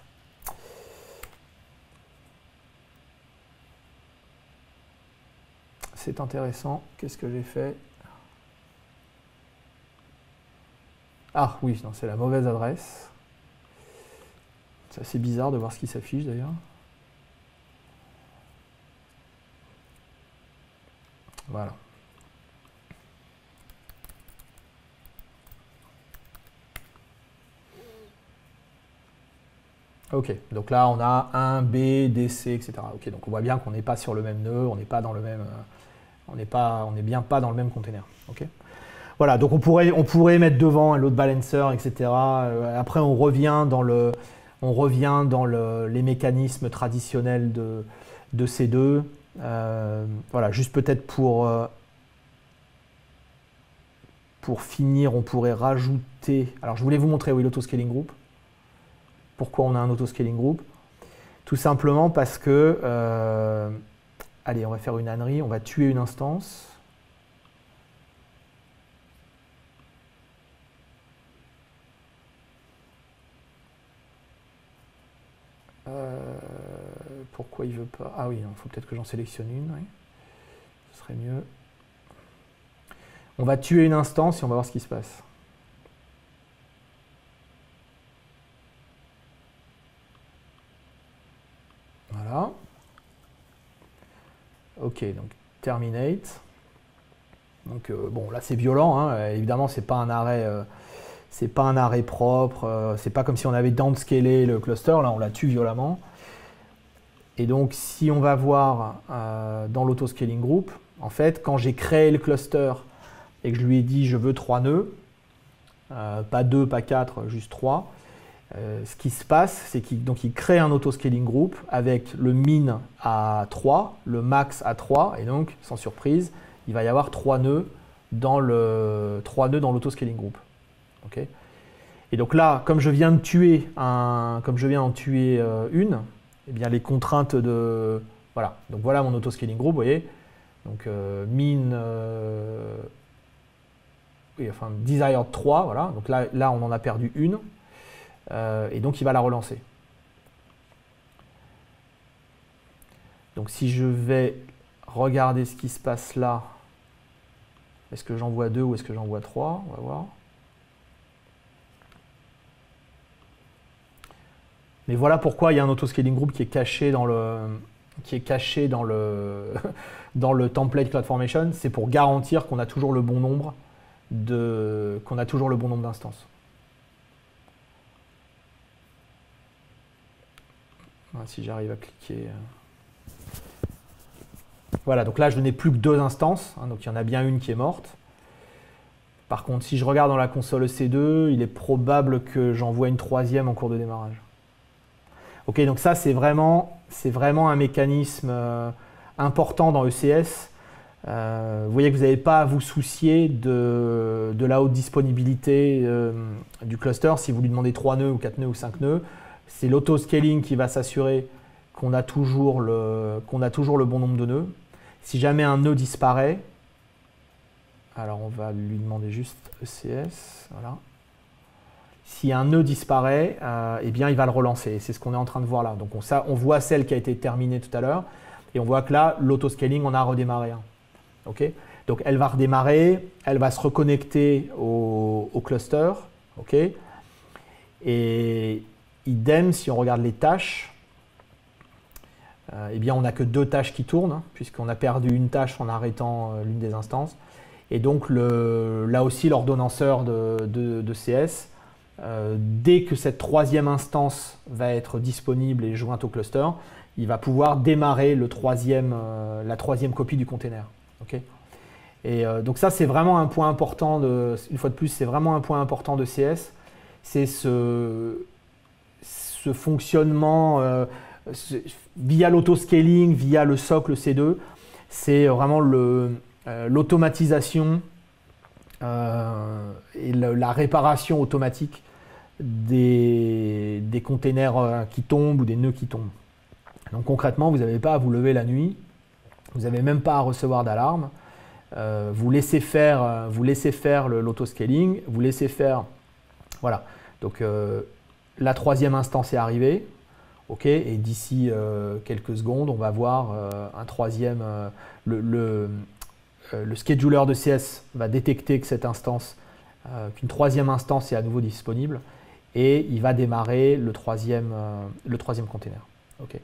C'est intéressant. Qu'est-ce que j'ai fait? Ah oui, c'est la mauvaise adresse. C'est assez bizarre de voir ce qui s'affiche d'ailleurs. Voilà. Ok, donc là on a 1, B, DC, etc. Ok, donc on voit bien qu'on n'est pas sur le même nœud, on n'est pas dans le même, on n'est bien pas dans le même container. Ok. Voilà, donc on pourrait mettre devant un load balancer, etc. Après on revient dans les mécanismes traditionnels de ces deux. Voilà, juste peut-être pour finir, on pourrait rajouter. Alors je voulais vous montrer l'autoscaling group. Pourquoi on a un autoscaling group? Tout simplement parce que, allez, on va faire une ânerie, on va tuer une instance. Pourquoi il veut pas? Ah oui, il faut peut-être que j'en sélectionne une, oui. Ce serait mieux. On va tuer une instance et on va voir ce qui se passe. ok, donc terminate. Donc bon, là c'est violent, hein. Évidemment c'est pas un arrêt propre, c'est pas comme si on avait downscalé le cluster, là on la tue violemment. Et donc si on va voir dans l'autoscaling group, en fait quand j'ai créé le cluster et que je lui ai dit je veux 3 nœuds, pas 2, pas 4, juste 3, ce qui se passe c'est qu'il crée un autoscaling group avec le min à 3, le max à 3, et donc sans surprise, il va y avoir 3 nœuds dans l'autoscaling group. Okay. Et donc là, comme je viens en tuer une, eh bien les contraintes de... Voilà, donc voilà mon autoscaling group, vous voyez. Donc min... oui, enfin, desired 3, voilà. Donc là, on en a perdu une. Et donc il va la relancer. Donc si je vais regarder ce qui se passe là, est-ce que j'en vois 2 ou est-ce que j'en vois 3? On va voir. Mais voilà pourquoi il y a un autoscaling group qui est caché dans le dans le template CloudFormation. C'est pour garantir qu'on a toujours le bon nombre d'instances. Si j'arrive à cliquer. Voilà, donc là je n'ai plus que 2 instances, hein, donc il y en a bien une qui est morte. Par contre, si je regarde dans la console EC2, il est probable que j'envoie une 3e en cours de démarrage. Ok, donc ça c'est vraiment un mécanisme important dans ECS. Vous voyez que vous n'avez pas à vous soucier de la haute disponibilité du cluster. Si vous lui demandez 3 nœuds ou 4 nœuds ou 5 nœuds, c'est l'autoscaling qui va s'assurer qu'on a toujours le bon nombre de nœuds. Si jamais un nœud disparaît, alors on va lui demander juste ECS, voilà. Si un nœud disparaît, eh bien il va le relancer. C'est ce qu'on est en train de voir là. Donc on voit celle qui a été terminée tout à l'heure, et on voit que là, l'autoscaling, on a redémarré un. Okay, donc elle va redémarrer, elle va se reconnecter au cluster. Okay, et idem, si on regarde les tâches, eh bien on n'a que 2 tâches qui tournent, hein, puisqu'on a perdu une tâche en arrêtant l'une des instances. Et donc là aussi, l'ordonnanceur de CS, dès que cette 3e instance va être disponible et jointe au cluster, il va pouvoir démarrer la 3e copie du container. Okay, et donc ça, c'est vraiment un point important, une fois de plus, c'est vraiment un point important de CS. C'est ce fonctionnement via l'autoscaling, via le socle C2. C'est vraiment l'automatisation et la réparation automatique des containers qui tombent ou des nœuds qui tombent. Donc concrètement, vous n'avez pas à vous lever la nuit, vous n'avez même pas à recevoir d'alarme. Vous laissez faire l'autoscaling, vous laissez faire, voilà. Donc la 3e instance est arrivée, ok, et d'ici quelques secondes, on va voir un 3e, le scheduler de CS va détecter que cette instance, qu'une 3e instance est à nouveau disponible, et il va démarrer le 3e container. Okay.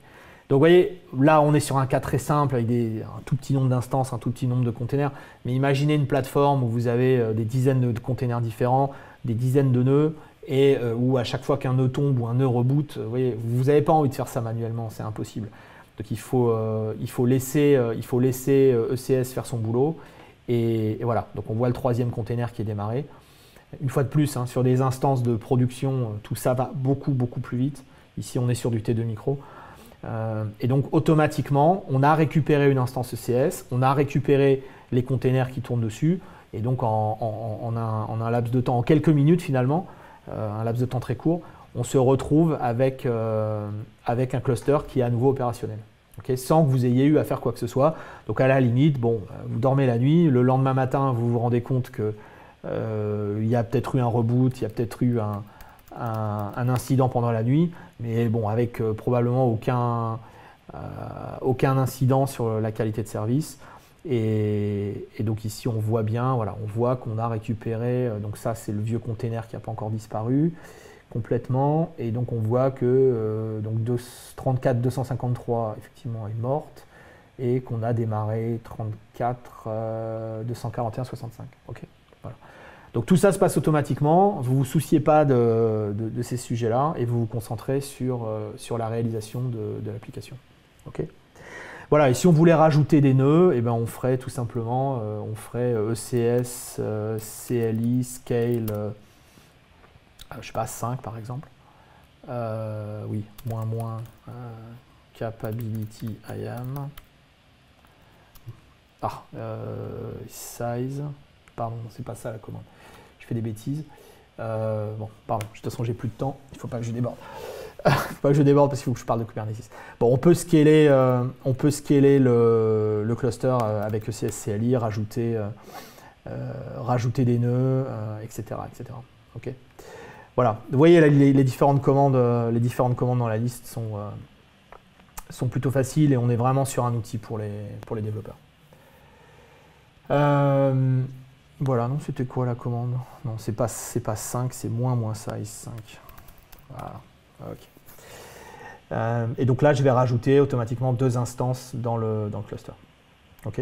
Donc vous voyez, là on est sur un cas très simple avec un tout petit nombre d'instances, un tout petit nombre de containers, mais imaginez une plateforme où vous avez des dizaines de containers différents, des dizaines de nœuds, et où à chaque fois qu'un nœud tombe ou un nœud reboot, vous n'avez pas envie de faire ça manuellement, c'est impossible. Donc il faut laisser ECS faire son boulot, et voilà. Donc on voit le 3e container qui est démarré. Une fois de plus, hein, sur des instances de production, tout ça va beaucoup plus vite. Ici on est sur du T2 micro. Et donc automatiquement, on a récupéré une instance ECS, on a récupéré les containers qui tournent dessus, et donc en un laps de temps, en quelques minutes finalement, un laps de temps très court, on se retrouve avec un cluster qui est à nouveau opérationnel, okay, sans que vous ayez eu à faire quoi que ce soit. Donc à la limite, bon, vous dormez la nuit, le lendemain matin, vous vous rendez compte que il y a peut-être eu un reboot, il y a peut-être eu un incident pendant la nuit, mais bon, avec probablement aucun incident sur la qualité de service. Et donc ici on voit bien, voilà, on voit qu'on a récupéré, donc ça c'est le vieux container qui n'a pas encore disparu complètement, et donc on voit que donc 34 253 effectivement est morte, et qu'on a démarré 34 241,65. Ok, voilà. Donc tout ça se passe automatiquement, vous ne vous souciez pas de ces sujets-là et vous vous concentrez sur la réalisation de l'application. Okay. Voilà, et si on voulait rajouter des nœuds, eh ben on ferait tout simplement on ferait ECS, CLI, Scale, je sais pas, 5 par exemple. Oui, capability IAM. Size. Pardon, c'est pas ça la commande. Je fais des bêtises. Bon, pardon, de toute façon, j'ai plus de temps. Il ne faut pas que je déborde. Il ne faut pas que je déborde parce qu'il faut que je parle de Kubernetes. Bon, on peut scaler le cluster avec le CSCLI, rajouter des nœuds, etc., etc. Ok. Voilà. Vous voyez, là, les différentes commandes dans la liste sont plutôt faciles et on est vraiment sur un outil pour les développeurs. Voilà, non, c'était quoi la commande? Non, c'est pas 5, c'est moins size 5. Voilà, ok. Et donc là, je vais rajouter automatiquement 2 instances dans le cluster. Ok.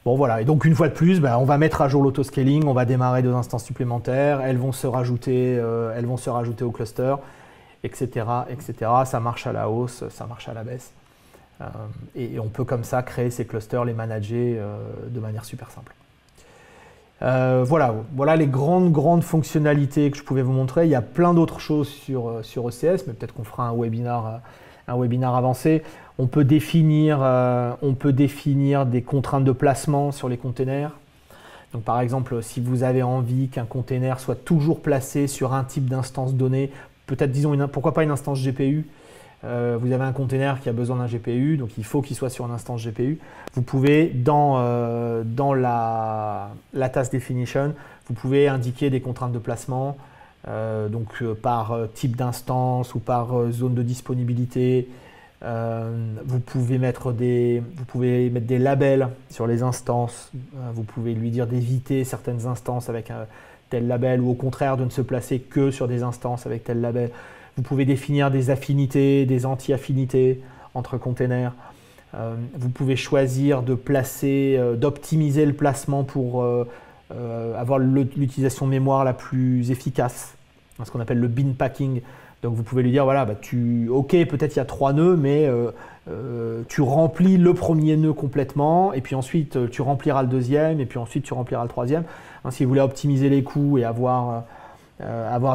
Bon, voilà, et donc une fois de plus, on va mettre à jour l'autoscaling, on va démarrer 2 instances supplémentaires, elles vont se rajouter au cluster, etc., etc. Ça marche à la hausse, ça marche à la baisse. Et on peut comme ça créer ces clusters, les manager de manière super simple. Voilà les grandes fonctionnalités que je pouvais vous montrer. Il y a plein d'autres choses sur ECS, mais peut-être qu'on fera un webinaire avancé. On peut définir des contraintes de placement sur les containers. Donc par exemple, si vous avez envie qu'un container soit toujours placé sur un type d'instance donnée, peut-être disons pourquoi pas une instance GPU. Vous avez un container qui a besoin d'un GPU, donc il faut qu'il soit sur une instance GPU. Vous pouvez, dans la task definition, vous pouvez indiquer des contraintes de placement, par type d'instance ou par zone de disponibilité. Vous pouvez mettre des labels sur les instances. Vous pouvez lui dire d'éviter certaines instances avec un tel label ou au contraire de ne se placer que sur des instances avec tel label. Vous pouvez définir des affinités, des anti-affinités entre containers. Vous pouvez choisir d'optimiser le placement pour avoir l'utilisation mémoire la plus efficace, ce qu'on appelle le bin packing. Donc vous pouvez lui dire, voilà, ok, peut-être il y a 3 nœuds, mais tu remplis le premier nœud complètement, et puis ensuite tu rempliras le deuxième, et puis ensuite tu rempliras le troisième. Si vous voulez optimiser les coûts et avoir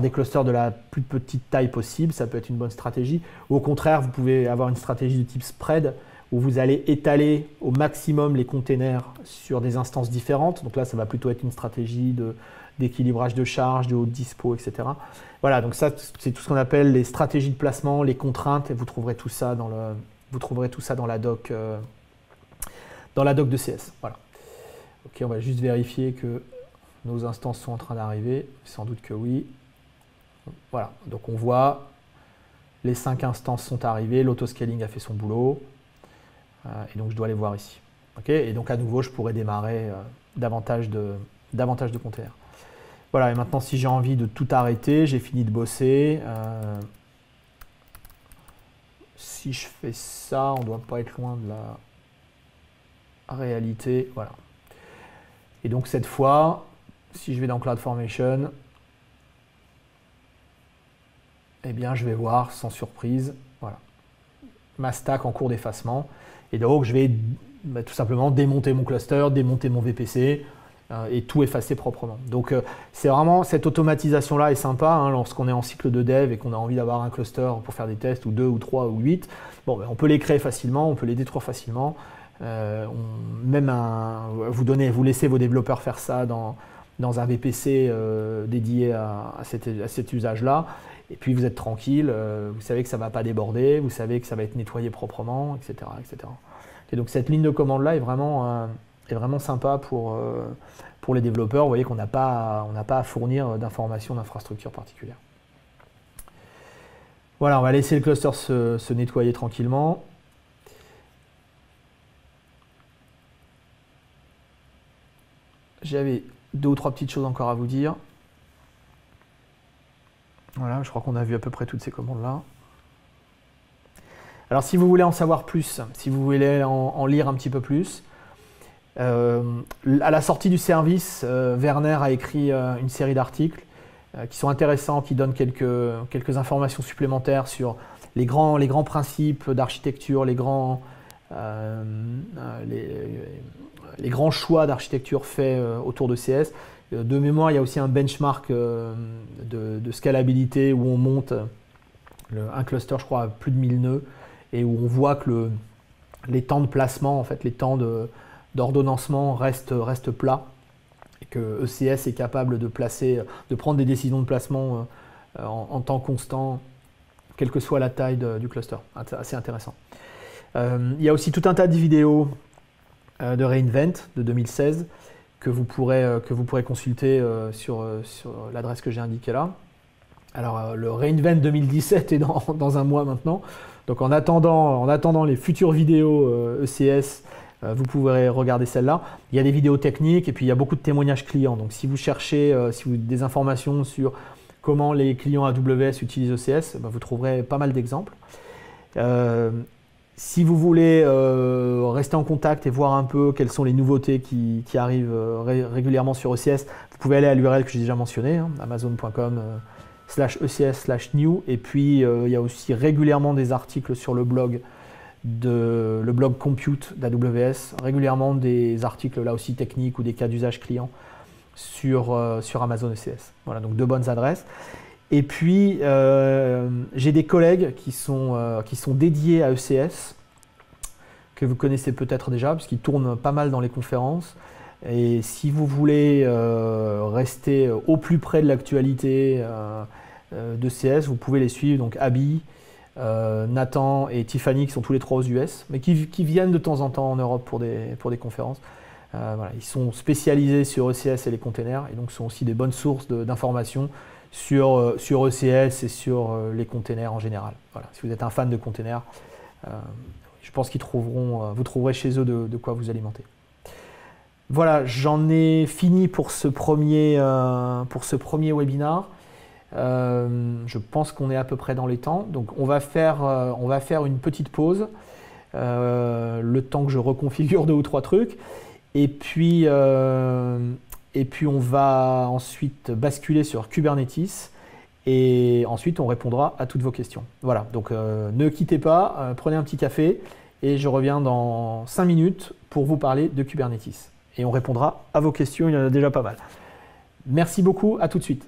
des clusters de la plus petite taille possible, ça peut être une bonne stratégie. Ou au contraire, vous pouvez avoir une stratégie de type spread, où vous allez étaler au maximum les containers sur des instances différentes. Donc là, ça va plutôt être une stratégie d'équilibrage de charge, de haute dispo, etc. Voilà, donc ça, c'est tout ce qu'on appelle les stratégies de placement, les contraintes, et vous trouverez tout ça dans la doc de CS. Voilà. Ok, on va juste vérifier que nos instances sont en train d'arriver. Sans doute que oui. Voilà, donc on voit les 5 instances sont arrivées, l'autoscaling a fait son boulot, et donc je dois les voir ici. Okay, et donc à nouveau, je pourrais démarrer davantage de containers. Voilà, et maintenant, si j'ai envie de tout arrêter, j'ai fini de bosser. Si je fais ça, on ne doit pas être loin de la réalité. Voilà. Et donc, cette fois, si je vais dans CloudFormation, eh bien, je vais voir, sans surprise, voilà, ma stack en cours d'effacement. Et donc, je vais tout simplement démonter mon cluster, démonter mon VPC, et tout effacer proprement. Donc c'est vraiment, cette automatisation-là est sympa lorsqu'on est en cycle de dev et qu'on a envie d'avoir un cluster pour faire des tests, ou 2, ou 3, ou 8. Bon, on peut les créer facilement, on peut les détruire facilement. Vous laissez vos développeurs faire ça dans un VPC dédié à cet usage-là. Et puis vous êtes tranquille, vous savez que ça ne va pas déborder, vous savez que ça va être nettoyé proprement, etc. etc. Et donc cette ligne de commande-là est vraiment sympa pour les développeurs. Vous voyez qu'on n'a pas à fournir d'informations d'infrastructure particulière. Voilà, on va laisser le cluster se nettoyer tranquillement. J'avais 2 ou 3 petites choses encore à vous dire. Voilà, je crois qu'on a vu à peu près toutes ces commandes-là. Alors si vous voulez en savoir plus, si vous voulez en lire un petit peu plus, à la sortie du service, Werner a écrit une série d'articles qui sont intéressants, qui donnent quelques informations supplémentaires sur les grands principes d'architecture, les grands choix d'architecture faits autour de CS. De mémoire, il y a aussi un benchmark de scalabilité où on monte un cluster, je crois, à plus de 1000 nœuds et où on voit que les temps de placement, en fait, les temps d'ordonnancement restent plats et que ECS est capable de prendre des décisions de placement en temps constant, quelle que soit la taille du cluster. Assez intéressant. Il y a aussi tout un tas de vidéos de reInvent de 2016 que vous pourrez consulter sur l'adresse que j'ai indiquée là. Alors le reInvent 2017 est dans un mois maintenant. Donc en attendant les futures vidéos ECS, vous pourrez regarder celle-là. Il y a des vidéos techniques et puis il y a beaucoup de témoignages clients. Donc si vous cherchez des informations sur comment les clients AWS utilisent ECS, vous trouverez pas mal d'exemples. Si vous voulez rester en contact et voir un peu quelles sont les nouveautés qui arrivent régulièrement sur ECS, vous pouvez aller à l'URL que j'ai déjà mentionné, amazon.com/ECS/new. Et puis il y a aussi régulièrement des articles sur le blog Compute d'AWS, régulièrement des articles là aussi techniques ou des cas d'usage client sur Amazon ECS. Voilà, donc deux bonnes adresses. Et puis j'ai des collègues qui sont dédiés à ECS, que vous connaissez peut-être déjà, parce qu'ils tournent pas mal dans les conférences. Et si vous voulez rester au plus près de l'actualité d'ECS, vous pouvez les suivre, donc Abby, Nathan et Tiffany, qui sont tous les trois aux US, mais qui viennent de temps en temps en Europe pour des conférences. Voilà, ils sont spécialisés sur ECS et les containers, et donc sont aussi des bonnes sources d'informations sur ECS et sur les containers en général. Voilà, si vous êtes un fan de containers, je pense vous trouverez chez eux de quoi vous alimenter. Voilà, j'en ai fini pour ce premier webinaire. Je pense qu'on est à peu près dans les temps. Donc on va faire une petite pause, le temps que je reconfigure 2 ou 3 trucs. Et puis on va ensuite basculer sur Kubernetes. Et ensuite, on répondra à toutes vos questions. Voilà, donc ne quittez pas, prenez un petit café et je reviens dans 5 minutes pour vous parler de Kubernetes. Et on répondra à vos questions, il y en a déjà pas mal. Merci beaucoup, à tout de suite.